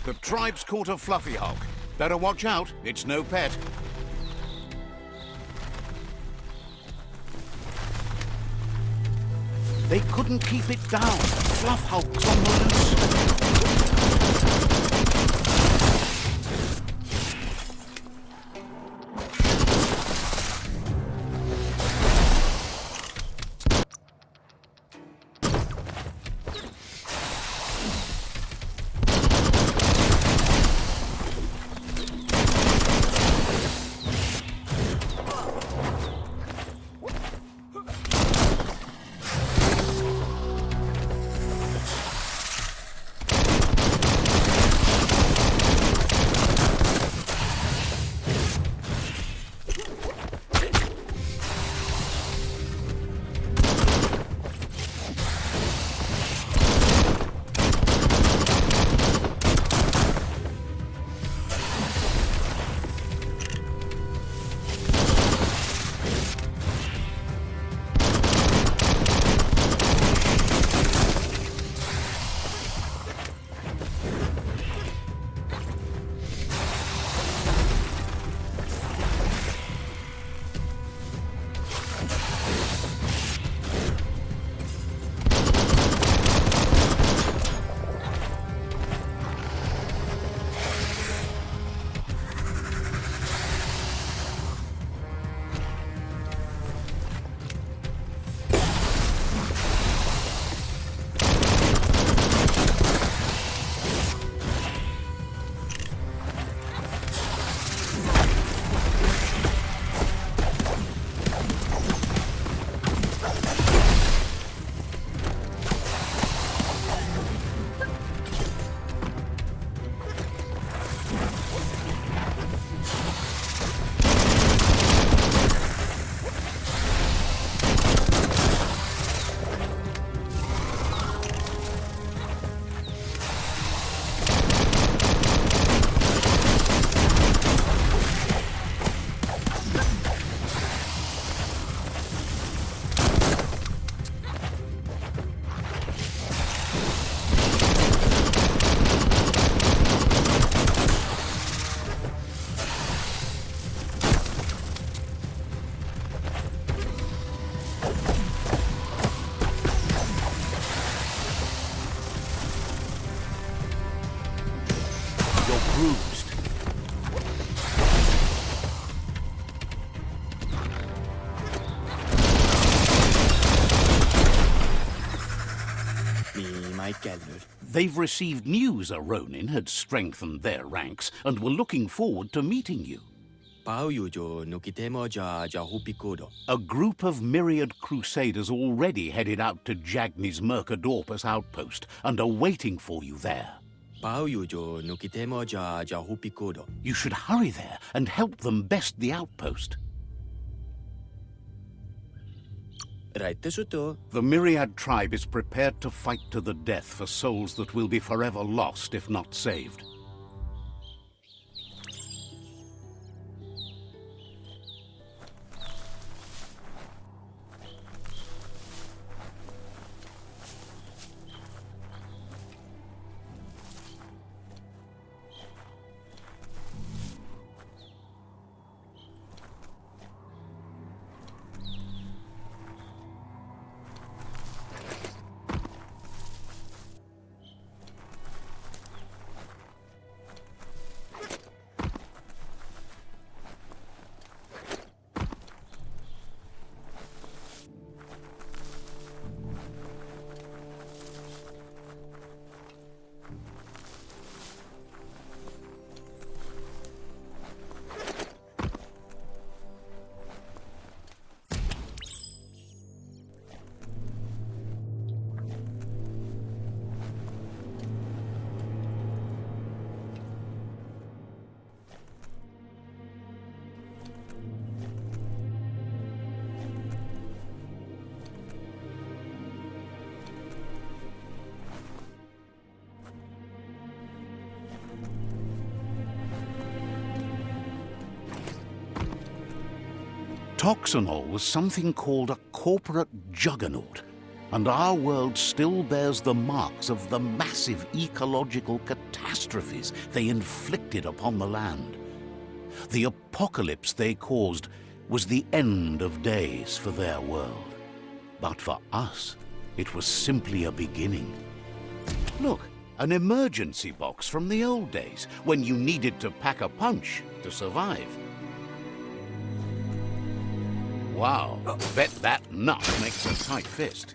The tribe's caught a fluffy hulk. Better watch out, it's no pet. They couldn't keep it down. Fluff hulk's on the loose. Bruised. They've received news a Ronin had strengthened their ranks and were looking forward to meeting you. A group of myriad crusaders already headed out to Jagni's Mercadorpus outpost and are waiting for you there. You should hurry there and help them best the outpost. The Myriad tribe is prepared to fight to the death for souls that will be forever lost if not saved. Toxanol was something called a corporate juggernaut. And our world still bears the marks of the massive ecological catastrophes they inflicted upon the land. The apocalypse they caused was the end of days for their world. But for us, it was simply a beginning. Look, an emergency box from the old days, when you needed to pack a punch to survive. Wow, bet that nut makes a tight fist.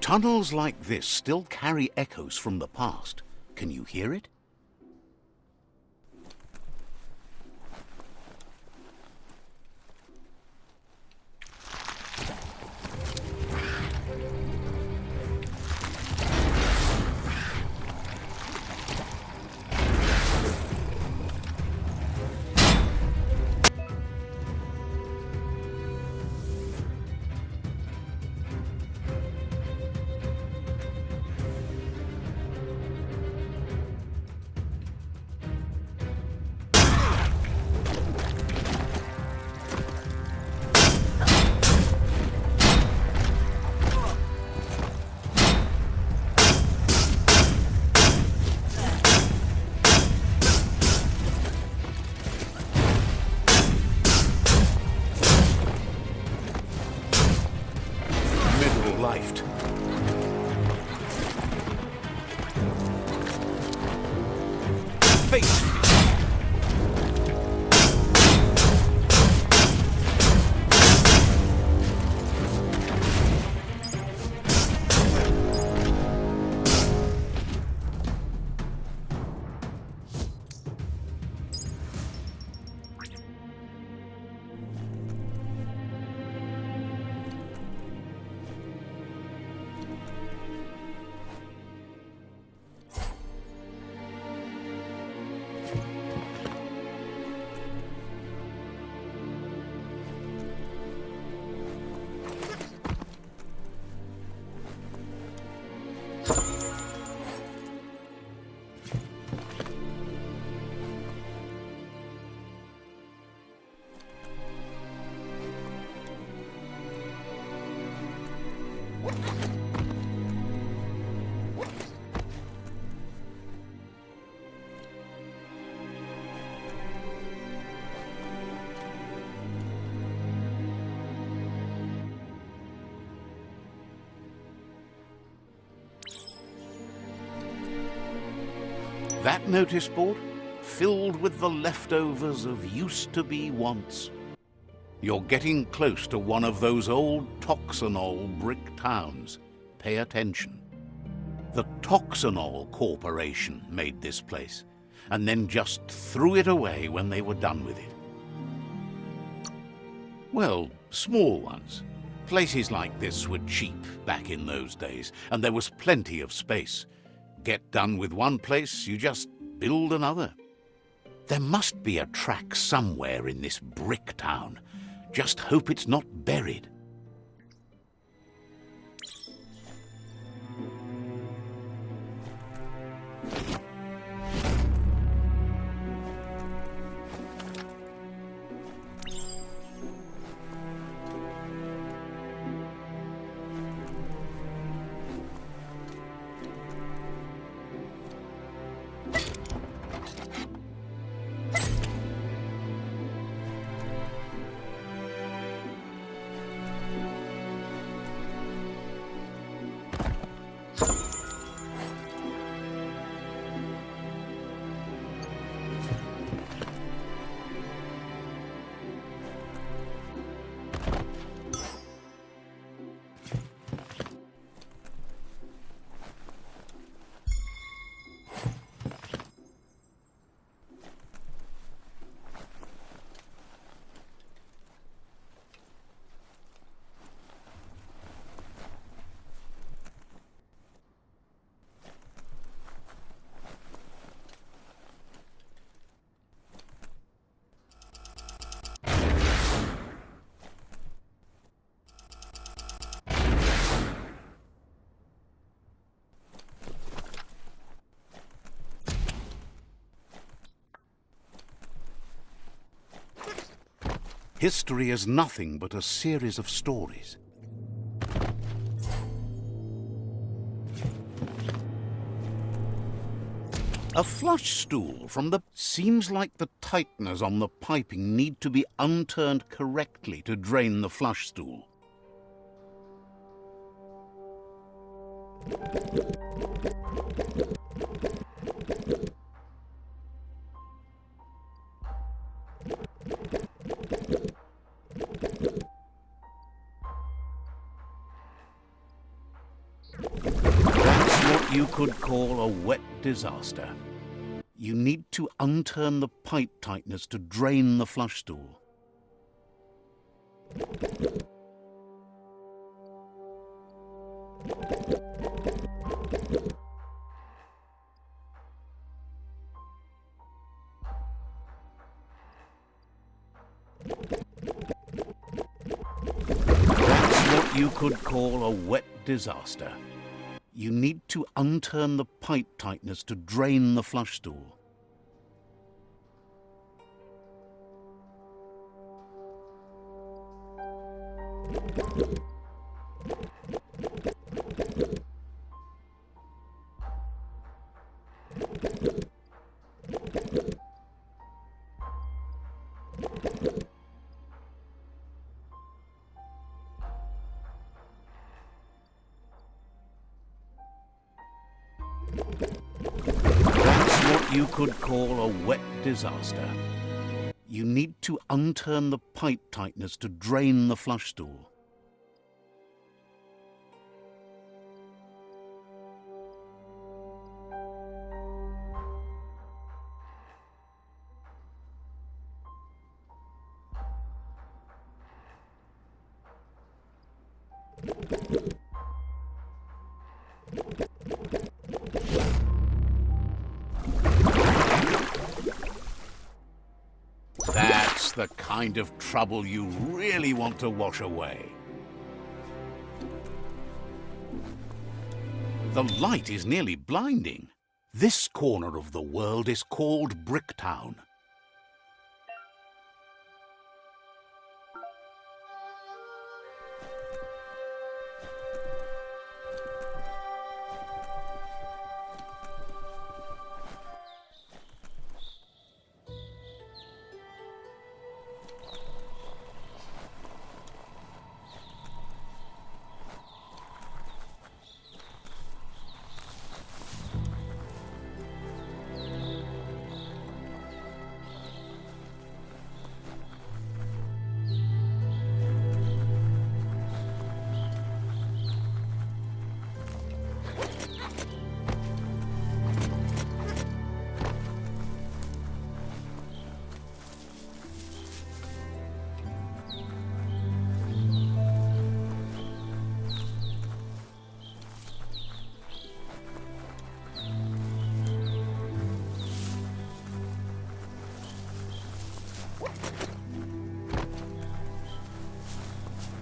Tunnels like this still carry echoes from the past. Can you hear it? Middle-lifed. Face. That notice board, filled with the leftovers of used-to-be wants. You're getting close to one of those old Toxanol brick towns. Pay attention. The Toxanol Corporation made this place, and then just threw it away when they were done with it. Well, small ones. Places like this were cheap back in those days, and there was plenty of space. Get done with one place, you just build another. There must be a track somewhere in this brick town. Just hope it's not buried. History is nothing but a series of stories. A flush stool from the... Seems like the tighteners on the piping need to be unturned correctly to drain the flush stool. You could call a wet disaster. You need to unturn the pipe tighteners to drain the flush stool. That's what you could call a wet disaster. You need to unturn the pipe tighteners to drain the flush stool. That's what you could call a wet disaster. You need to unturn the pipe tighteners to drain the flush stool. That's the kind of trouble you really want to wash away. The light is nearly blinding. This corner of the world is called Bricktown.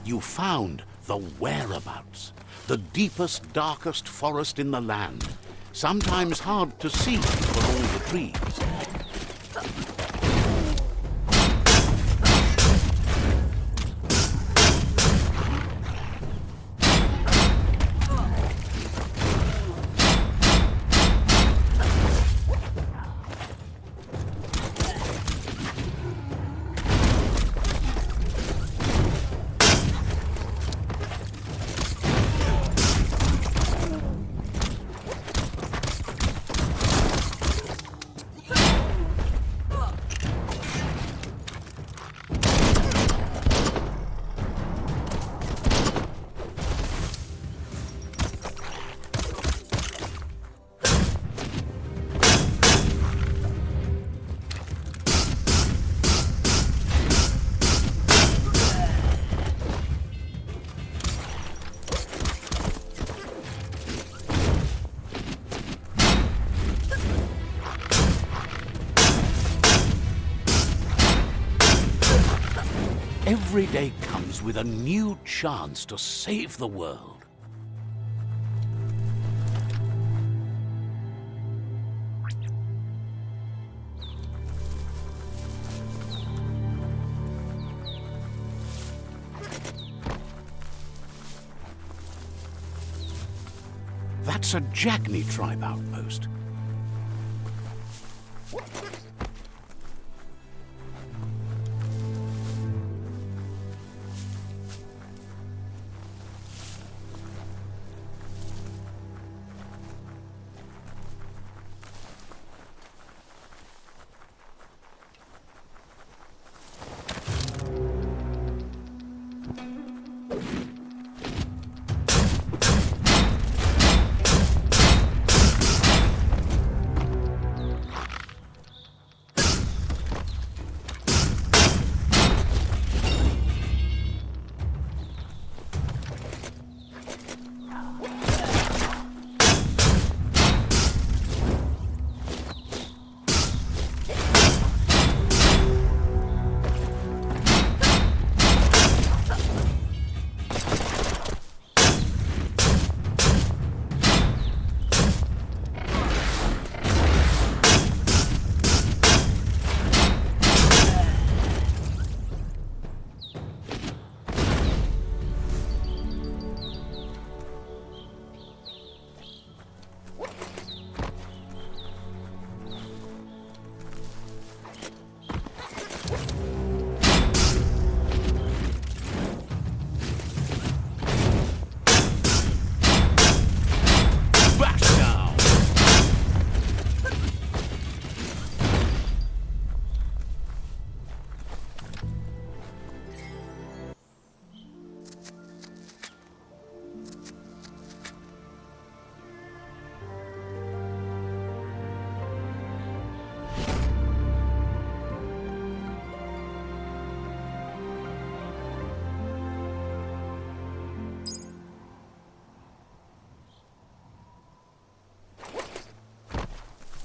You found the whereabouts, the deepest, darkest forest in the land, sometimes hard to see for all the trees. Every day comes with a new chance to save the world. That's a Jagni tribe outpost.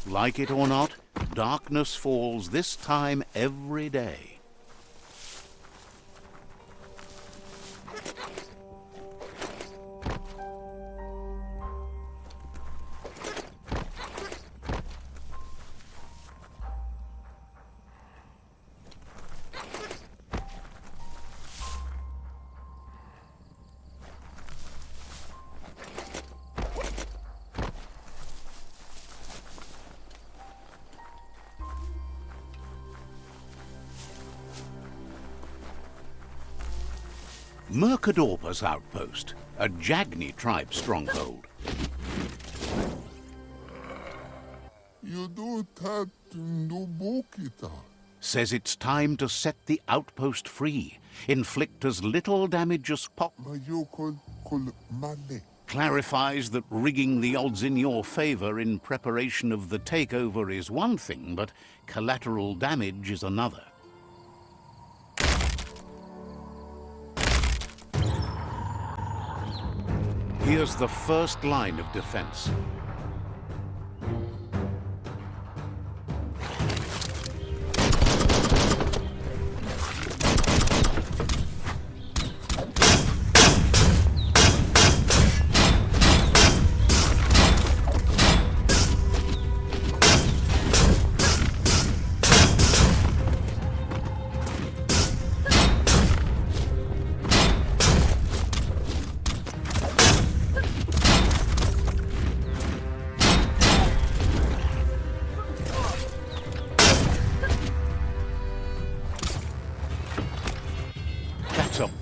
Like it or not, darkness falls this time every day. Mercadorpa's outpost, a Jagni tribe stronghold. You don't have to know Bokita. Says it's time to set the outpost free, inflict as little damage as clarifies that rigging the odds in your favor in preparation of the takeover is one thing, but collateral damage is another. Here's the first line of defense.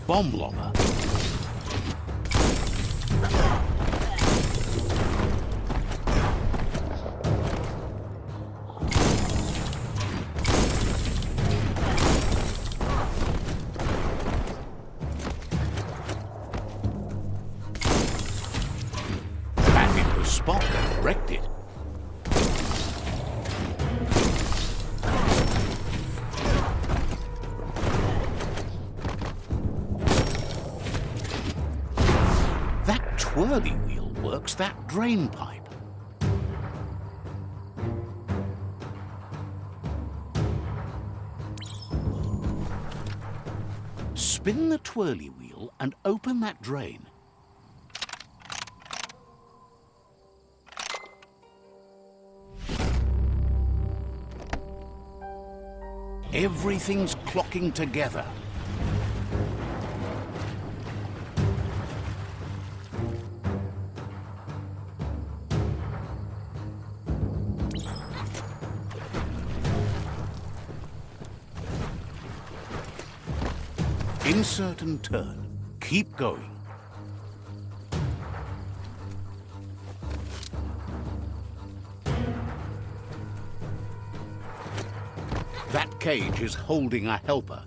bomb lobber. That hit the spot and wrecked it. Whirly wheel works that drain pipe. Spin the twirly wheel and open that drain. Everything's clocking together. Insert and turn. Keep going. That cage is holding a helper.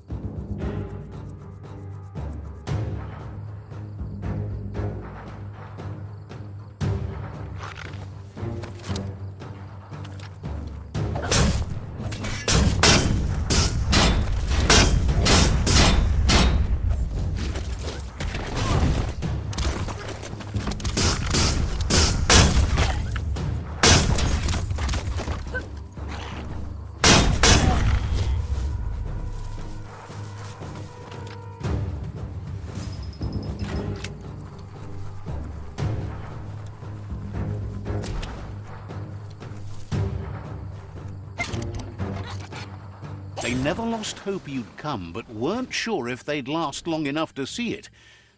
They never lost hope you'd come, but weren't sure if they'd last long enough to see it.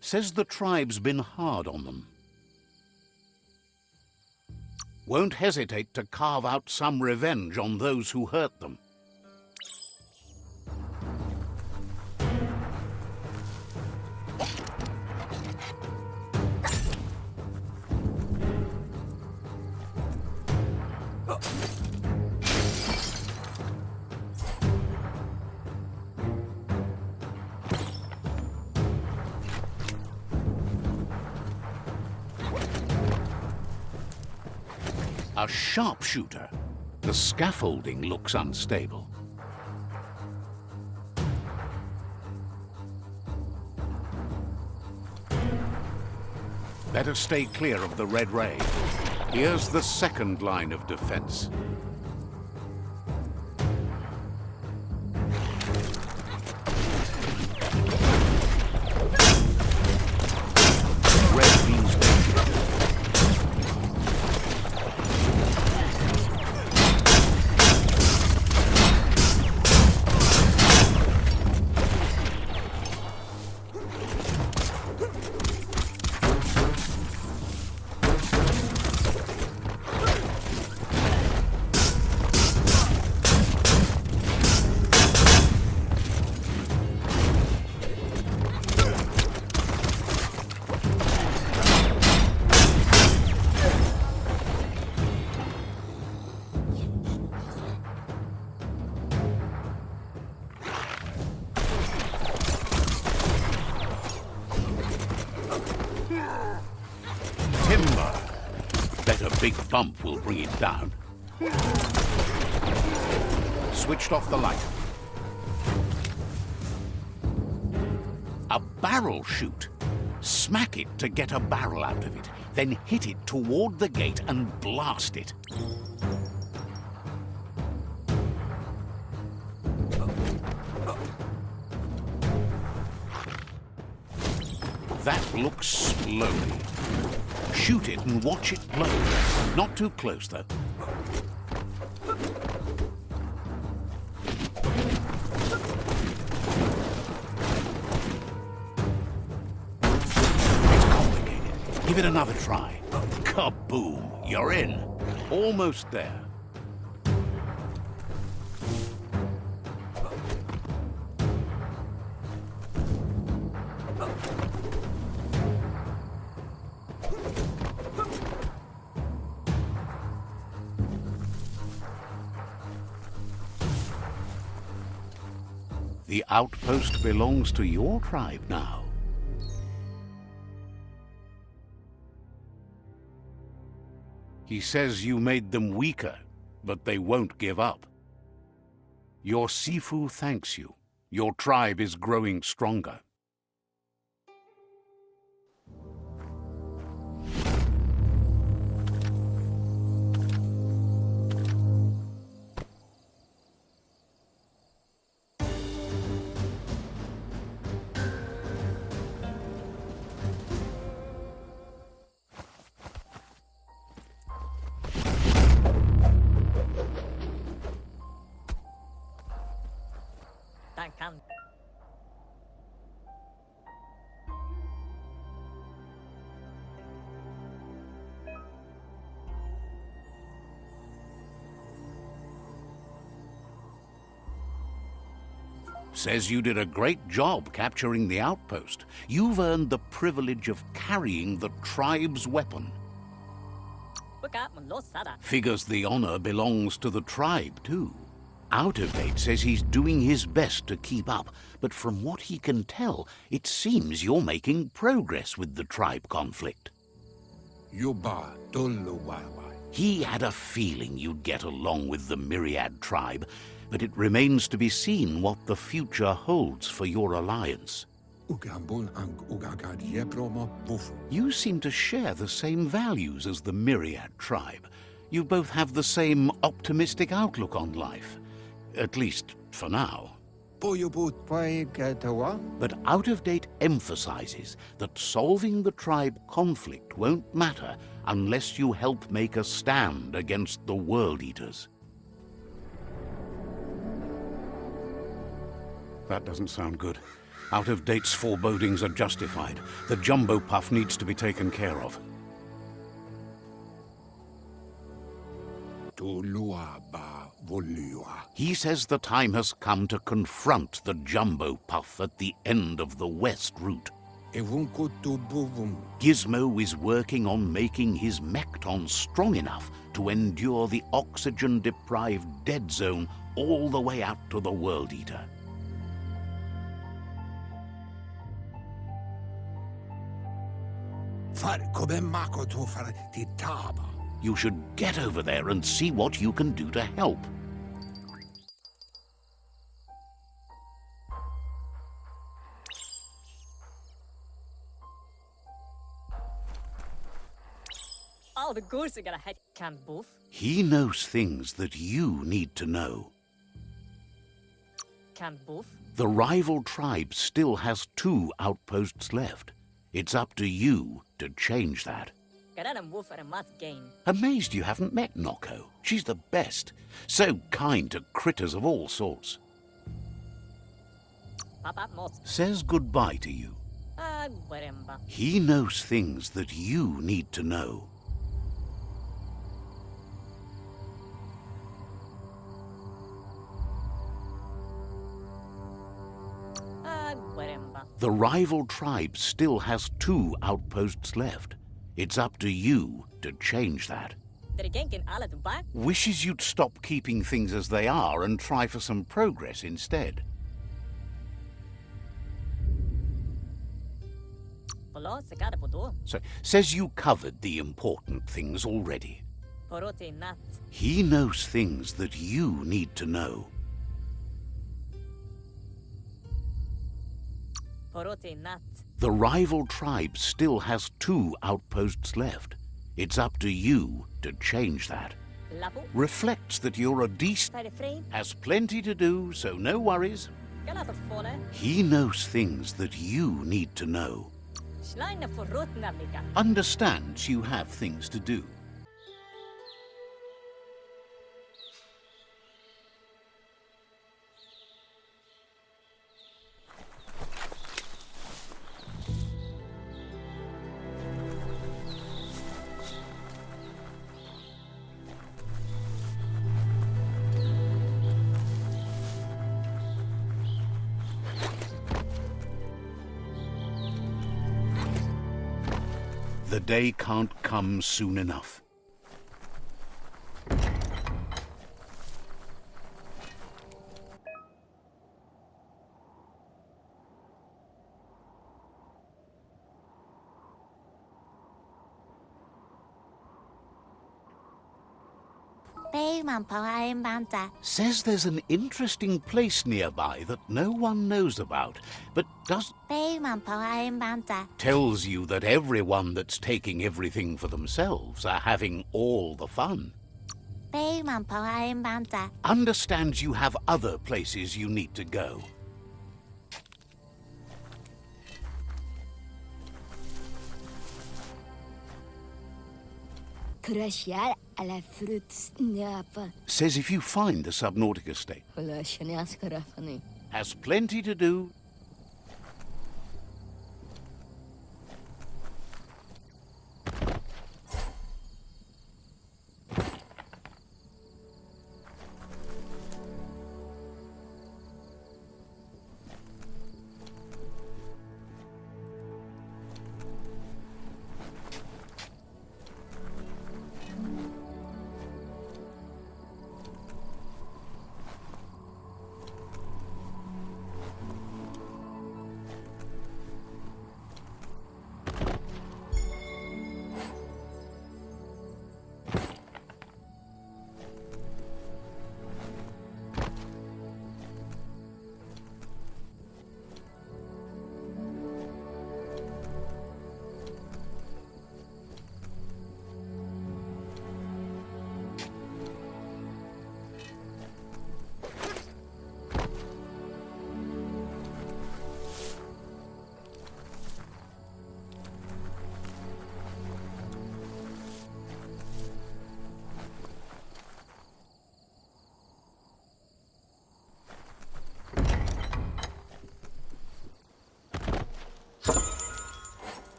Says the tribe's been hard on them. Won't hesitate to carve out some revenge on those who hurt them. A sharpshooter. The scaffolding looks unstable. Better stay clear of the red ray. Here's the second line of defense. Red means danger. Timber. Bet a big bump will bring it down. Switched off the light. A barrel chute. Smack it to get a barrel out of it. Then hit it toward the gate and blast it. That looks slowly. Shoot it and watch it blow. Not too close, though. It's complicated. Give it another try. Kaboom! You're in. Almost there. The outpost belongs to your tribe now. He says you made them weaker, but they won't give up. Your Sifu thanks you. Your tribe is growing stronger. Says you did a great job capturing the outpost. You've earned the privilege of carrying the tribe's weapon. Figures the honor belongs to the tribe, too. Out of Date says he's doing his best to keep up, but from what he can tell, it seems you're making progress with the tribe conflict. He had a feeling you'd get along with the Myriad tribe, but it remains to be seen what the future holds for your alliance. You seem to share the same values as the Myriad tribe. You both have the same optimistic outlook on life. At least, for now. But Out of Date emphasizes that solving the tribe conflict won't matter unless you help make a stand against the World Eaters. That doesn't sound good. Out of Date's forebodings are justified. The jumbo puff needs to be taken care of. He says the time has come to confront the jumbo puff at the end of the west route. Gizmo is working on making his Mekton strong enough to endure the oxygen-deprived dead zone all the way out to the World Eater. You should get over there and see what you can do to help. All the goals are gonna head can both. He knows things that you need to know. Can both. The rival tribe still has 2 outposts left. It's up to you to change that. Amazed you haven't met Noko. She's the best. So kind to critters of all sorts. Says goodbye to you. He knows things that you need to know. The rival tribe still has 2 outposts left. It's up to you to change that. Wishes you'd stop keeping things as they are and try for some progress instead. So, says you covered the important things already. He knows things that you need to know. The rival tribe still has 2 outposts left. It's up to you to change that. Reflects that you're a decent... Has plenty to do, so no worries. He knows things that you need to know. Understands you have things to do. The day can't come soon enough. Biomutant. Says there's an interesting place nearby that no one knows about, but Biomutant. tells you that everyone that's taking everything for themselves are having all the fun. Biomutant. Understands you have other places you need to go. Crucial à la fruits neapa. Says if you find the Subnautica estate, Hula shaniaskarafani. has plenty to do.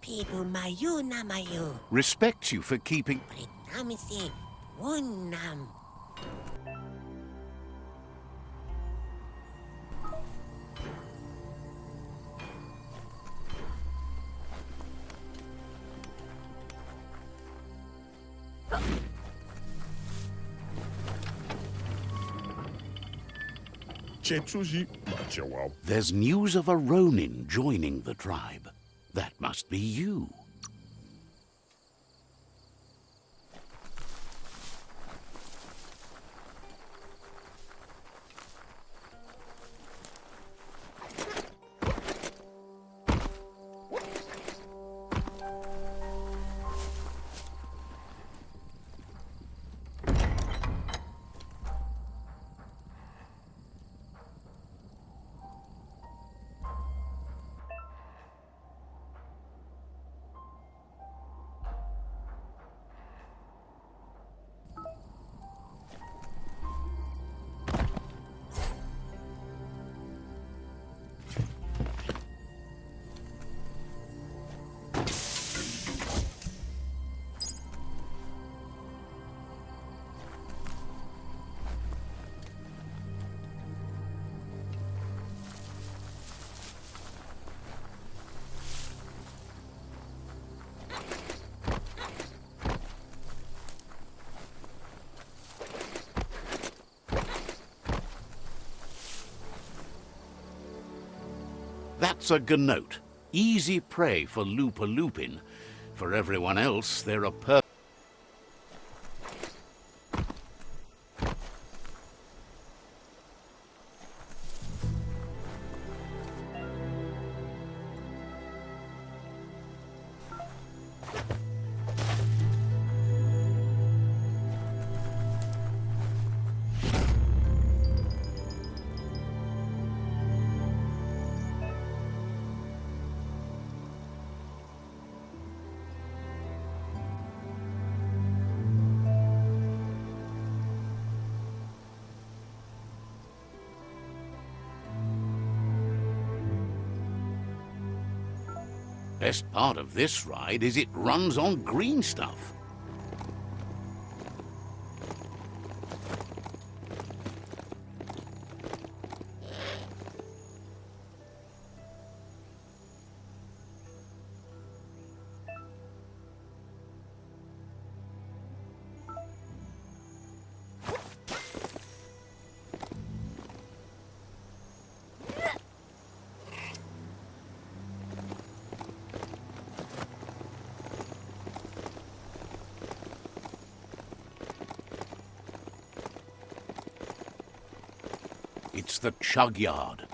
People mayu na mayu. Respects you for keeping. Prinamisi wunam. There's news of a Ronin joining the tribe. That must be you. That's a gnote. Easy prey for Looper Lupin. For everyone else, they're a Best part of this ride is it runs on green stuff. It's the chug yard.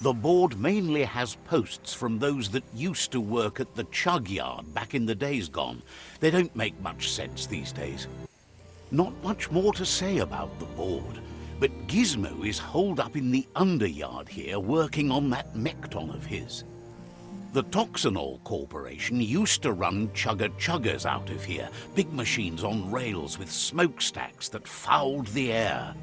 The board mainly has posts from those that used to work at the chug yard back in the days gone. They don't make much sense these days. Not much more to say about the board, but Gizmo is holed up in the underyard here working on that Mekton of his. The Toxanol Corporation used to run chugger-chuggers out of here, big machines on rails with smokestacks that fouled the air.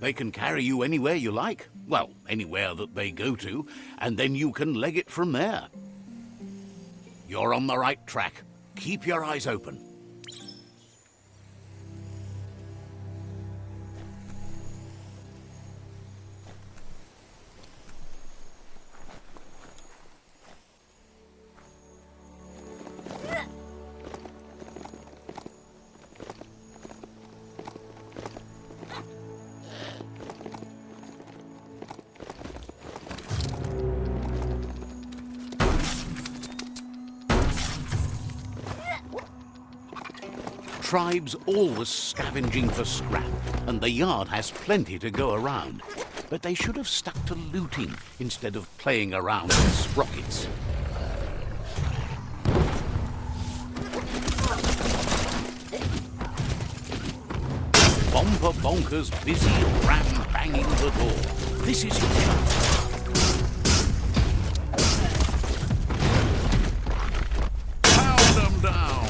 They can carry you anywhere you like. Well, anywhere that they go to, and then you can leg it from there. You're on the right track. Keep your eyes open. Tribes always scavenging for scrap, and the yard has plenty to go around. But they should have stuck to looting instead of playing around with sprockets. Bomber Bonkers busy ram-banging the door. This is your chance. Pound them down.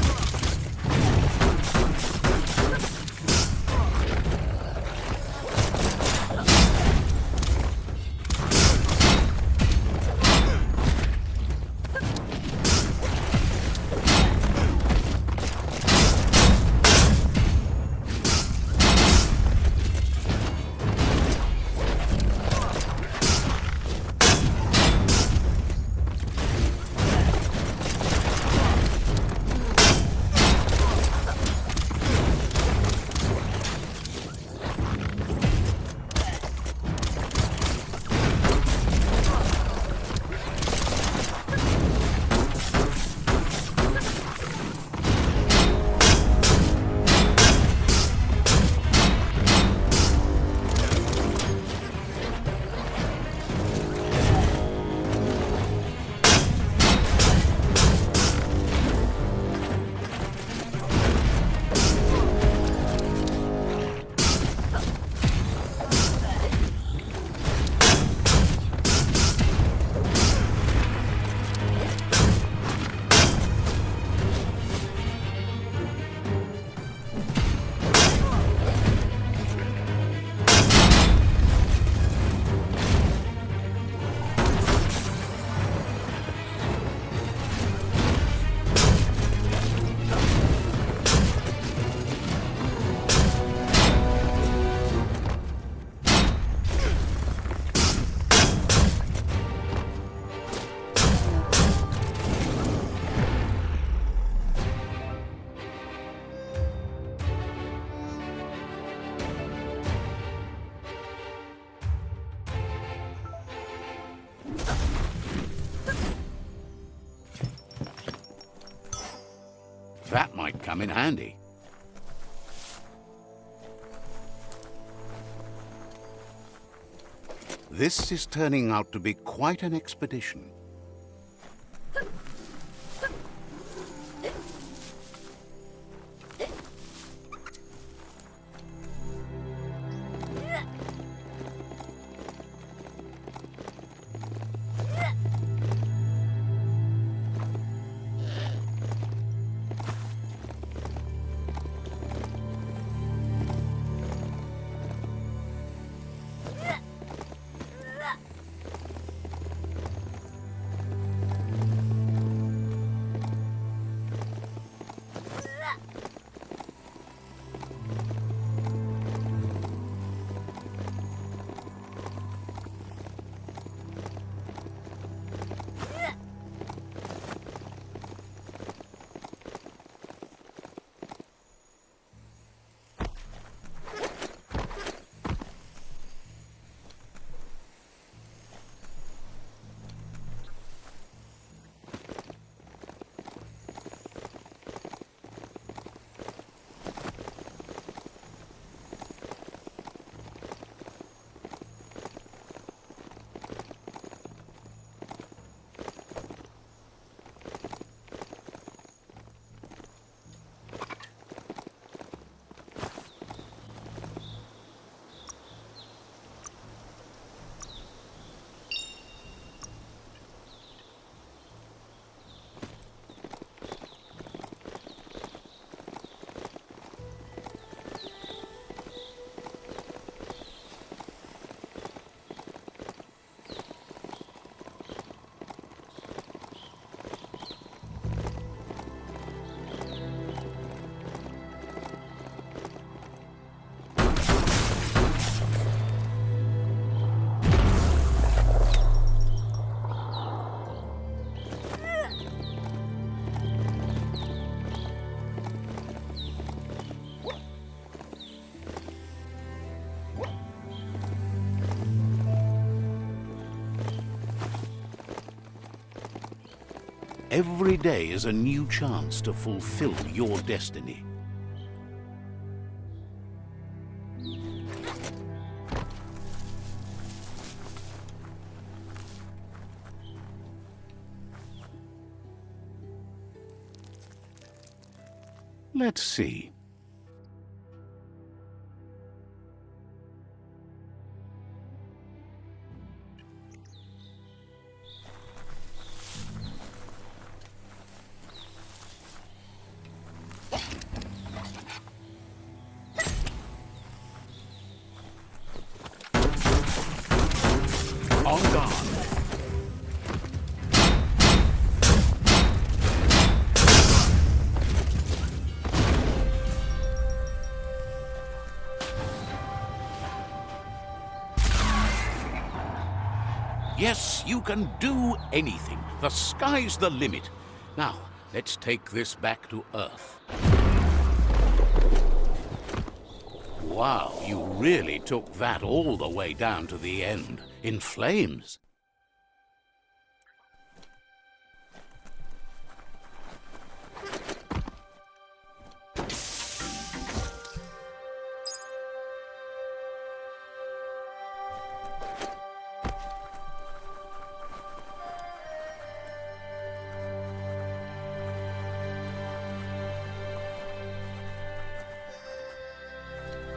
That might come in handy. This is turning out to be quite an expedition. Every day is a new chance to fulfill your destiny. Let's see. On guard. Yes, you can do anything. The sky's the limit. Now, let's take this back to Earth. Wow, you really took that all the way down to the end, in flames.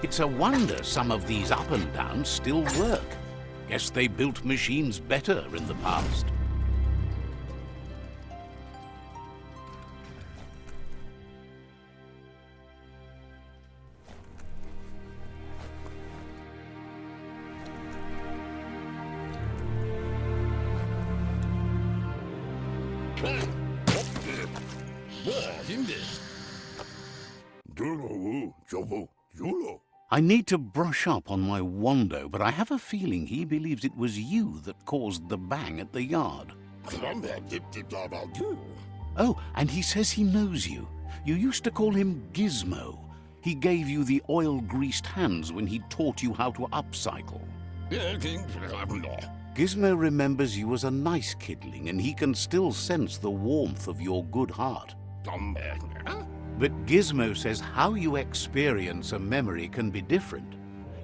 It's a wonder some of these up and downs still work. Guess they built machines better in the past. I need to brush up on my Wando, but I have a feeling he believes it was you that caused the bang at the yard. Oh, and he says he knows you. You used to call him Gizmo. He gave you the oil-greased hands when he taught you how to upcycle. Gizmo remembers you as a nice kidling, and he can still sense the warmth of your good heart. But Gizmo says how you experience a memory can be different.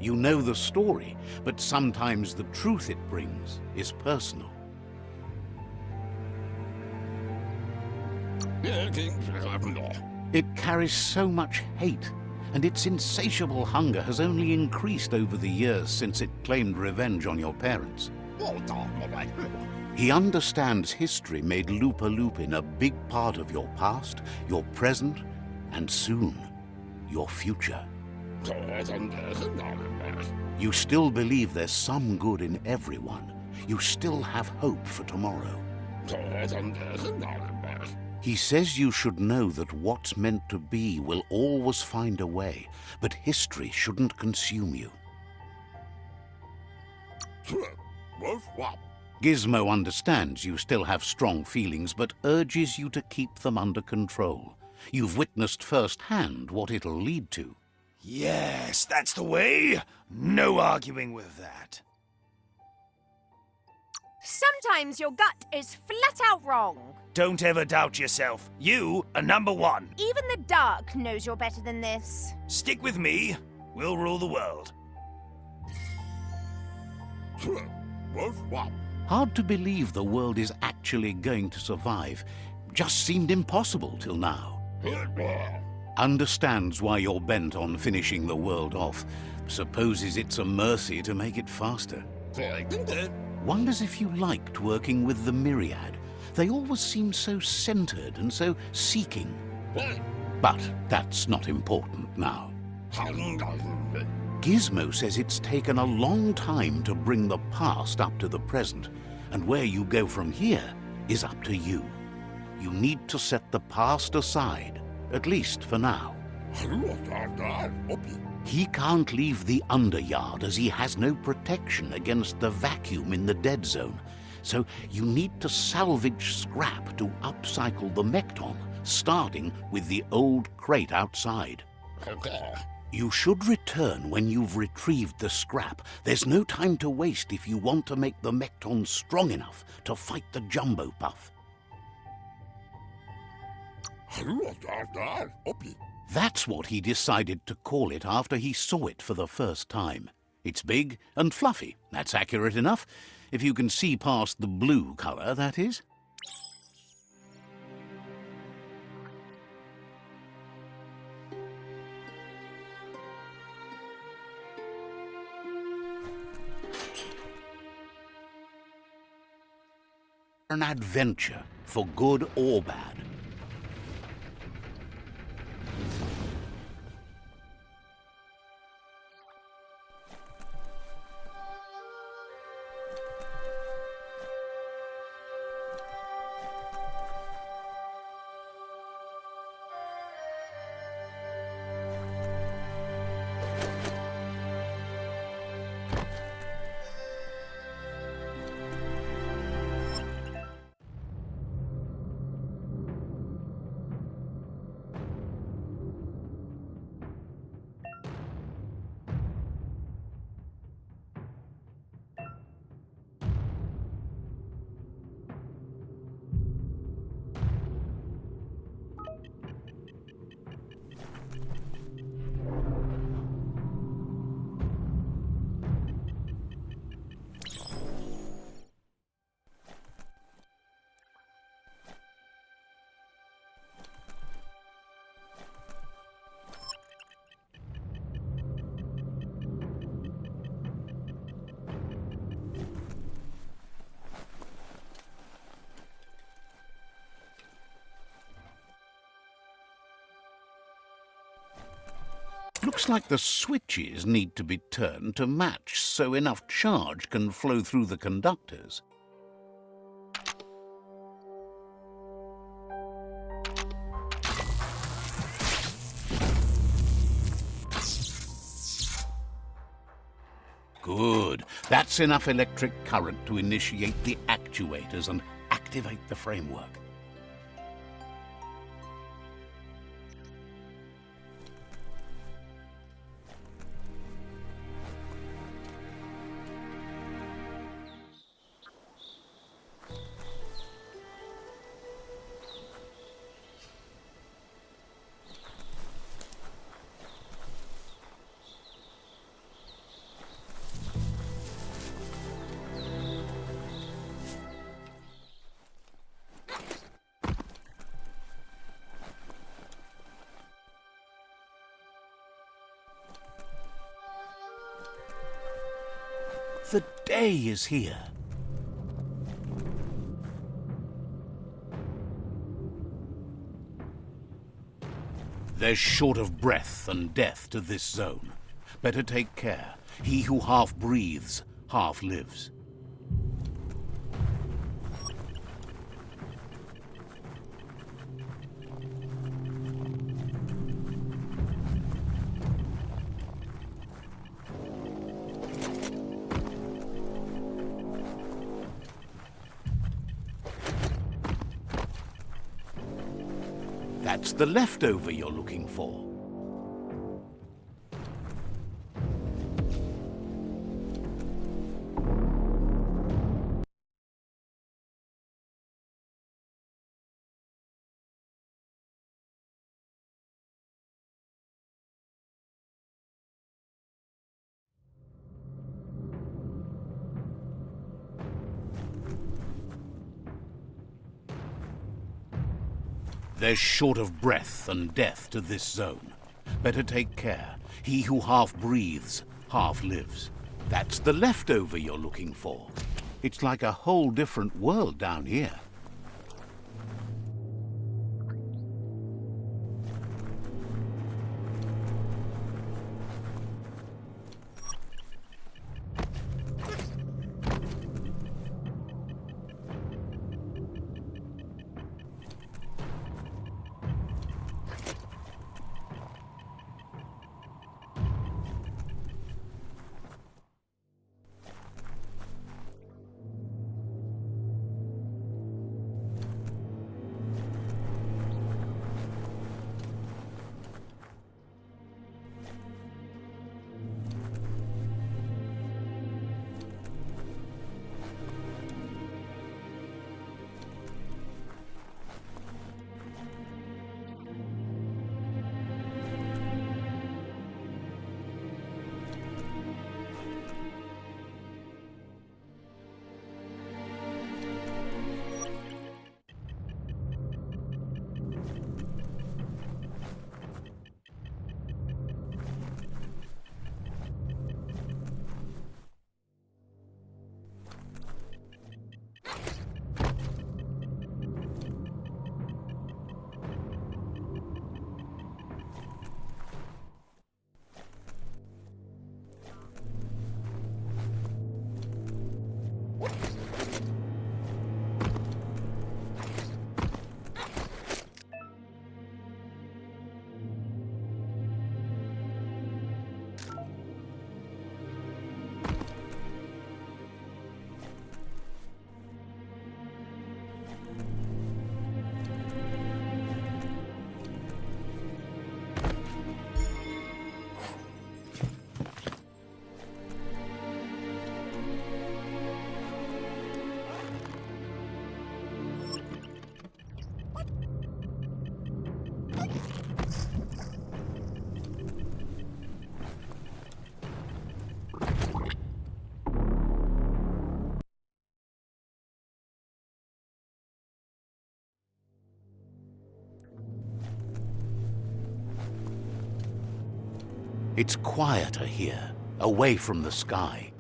You know the story, but sometimes the truth it brings is personal. It carries so much hate, and its insatiable hunger has only increased over the years since it claimed revenge on your parents. He understands history made Lupa Lupin a big part of your past, your present, and soon, your future. You still believe there's some good in everyone. You still have hope for tomorrow. He says you should know that what's meant to be will always find a way, but history shouldn't consume you. Gizmo understands you still have strong feelings, but urges you to keep them under control. You've witnessed firsthand what it'll lead to. Yes, that's the way. No arguing with that. Sometimes your gut is flat out wrong. Don't ever doubt yourself. You are number one. Even the dark knows you're better than this. Stick with me. We'll rule the world. Hard to believe the world is actually going to survive. Just seemed impossible till now. Understands why you're bent on finishing the world off. Supposes it's a mercy to make it faster. Wonders if you liked working with the Myriad. They always seem so centered and so seeking. But that's not important now. Gizmo says it's taken a long time to bring the past up to the present, and where you go from here is up to you. You need to set the past aside, at least for now. He can't leave the Underyard as he has no protection against the vacuum in the dead zone. So you need to salvage scrap to upcycle the Mekton, starting with the old crate outside. You should return when you've retrieved the scrap. There's no time to waste if you want to make the Mekton strong enough to fight the Jumbo Puff. That's what he decided to call it after he saw it for the first time. It's big and fluffy. That's accurate enough. If you can see past the blue colour, that is. An adventure, for good or bad. Looks like the switches need to be turned to match so enough charge can flow through the conductors. Good. That's enough electric current to initiate the actuators and activate the framework. The day is here. There's short of breath and death to this zone. Better take care. He who half breathes, half lives. That's the leftover you're looking for. There's short of breath and death to this zone. Better take care. He who half breathes, half lives. That's the leftover you're looking for. It's like a whole different world down here. It's quieter here, away from the sky.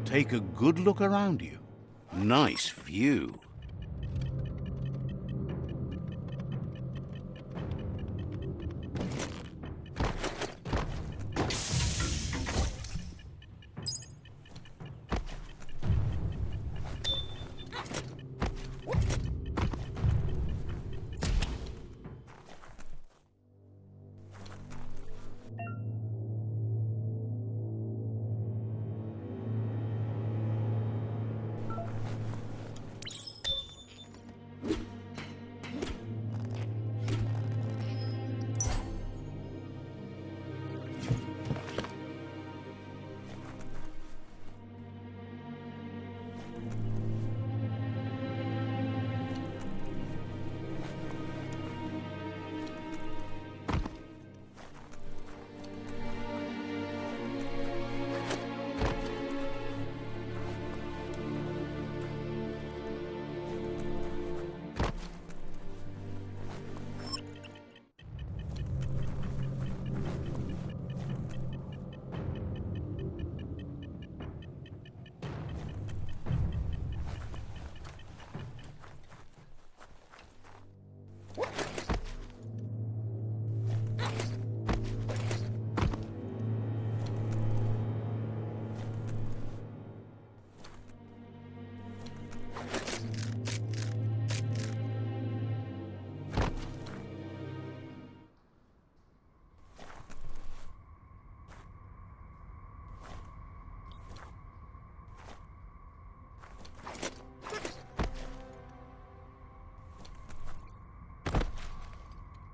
Take a good look around you. Nice view.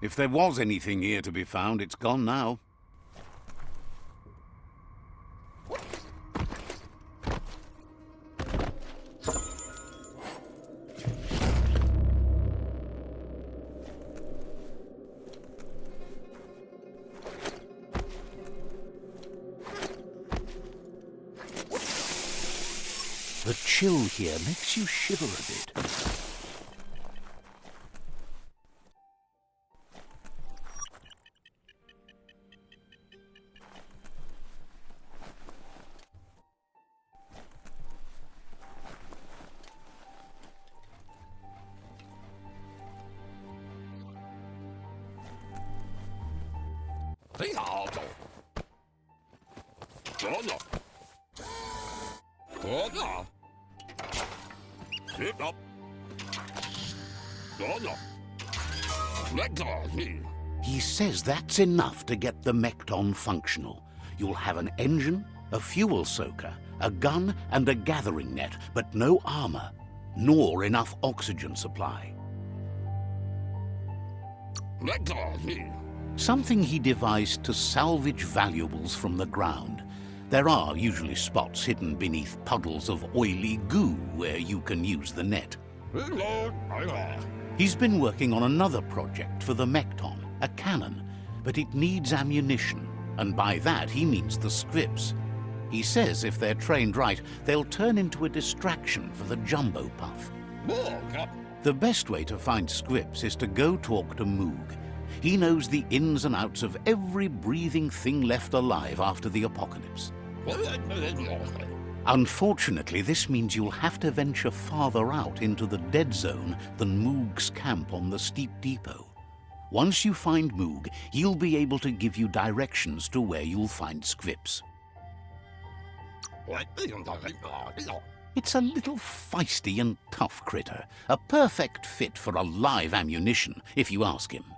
If there was anything here to be found, it's gone now. The chill here makes you shiver a bit. He says that's enough to get the Mekton functional. You'll have an engine, a fuel soaker, a gun and a gathering net, but no armor, nor enough oxygen supply. Something he devised to salvage valuables from the ground. There are usually spots hidden beneath puddles of oily goo where you can use the net. He's been working on another project for the Mekton, a cannon, but it needs ammunition, and by that he means the scripts. He says if they're trained right, they'll turn into a distraction for the jumbo puff. The best way to find scripts is to go talk to Moog. He knows the ins and outs of every breathing thing left alive after the apocalypse. Unfortunately, this means you'll have to venture farther out into the dead zone than Moog's camp on the steep depot. Once you find Moog, he'll be able to give you directions to where you'll find scripts. It's a little feisty and tough critter, a perfect fit for a live ammunition, if you ask him.